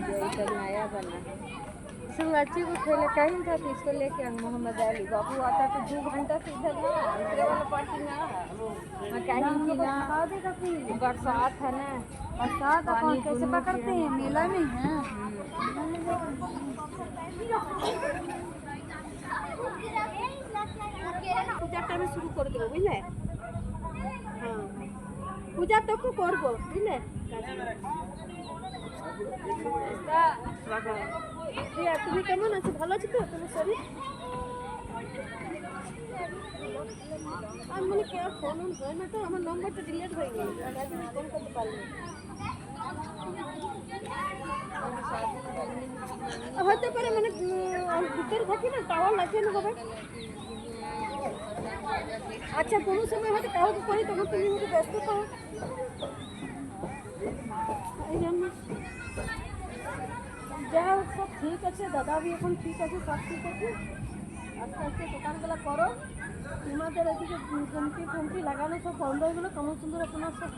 जो इधर नया बना है। इसमें बच्ची को खेले कहीं था तो इसको लेके मोहम्मद अली बाबू आता तो 2 घंटा से इधर ना दूसरे वाला पार्टी ना मैं कहीं की ना बरसात है ना बरसात अपन कैसे पकड़ते हैं मेला में है। पूजा टाइम शुरू कर देबो बुझले। हाँ पूजा तो को करबो बुझले। দিয়া তুমি কেমন আছো ভালো আছো তো তোমার শরীর? আমি মানে কে ফোন হয় না তো আমার নম্বরটা ডিলিট হয়ে গেল আর আজ আমি ফোন করতে পারিনি। হতে পারে মানে ভিতরে থাকি না টাওয়ার লাগছে না হবে। আচ্ছা কোনো সময় হয়তো কাউকে করি তখন তুমি আমাকে ব্যস্ত পাও এই জন্য যাও সব ঠিক আছে দাদা भी এখন ঠিক আছে সব ঠিক আছে আস্তে আস্তে দোকানগুলো করো তোমাদের এদিকে ঘুমটি লাগানো সব বন্ধ হয়ে গেলো কেমন সুন্দর তোমার সব